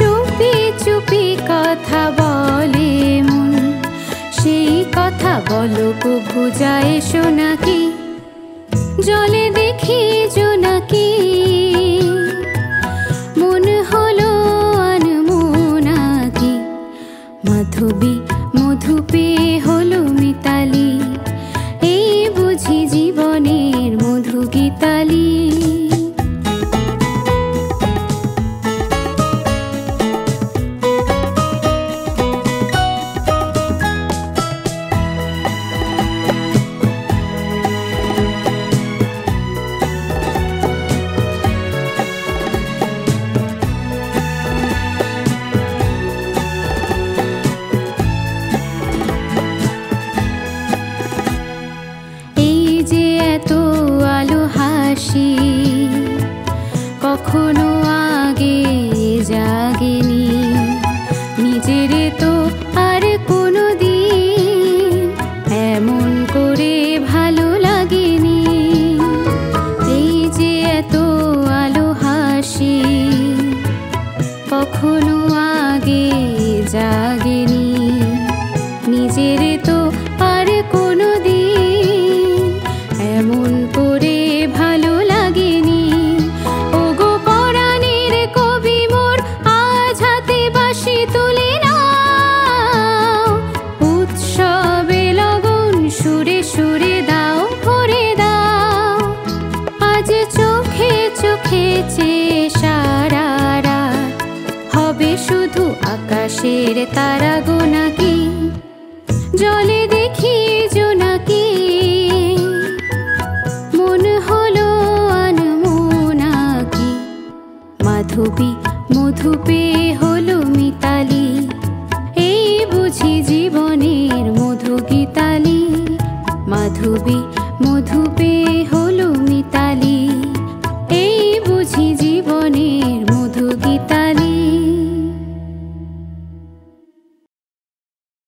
চুপি চুপি কথা বলে মন, সেই কথা বলো কভু যায় সোনাকি, জলে দেখি জোনাকি। মন হলো আনমোনাকি, মাধবী মধু পেয়ে হলো মিতালি, এই বুঝি জীবনের মধু গীতালি। কখনো আগে জাগেনি, নিজের তো আর কোনো দিন এমন করে ভালো লাগেনি। এই যে এত আলো হাসি, কখনো আগে জাগেনি, নিজের তো আর কোনো দিন এমন করে ভালো লাগেনি। তুলে নাও উৎসবে লগন, সুরে সুরে দাও ভরে দাও। আজ চোখে চোখে চেয়ে সারা রাত হবে শুধু আকাশের তারা গোনাকি, জলে দেখি জোনাকি। মন হলো আনমোনাকি, মাধবী মধু পেয়ে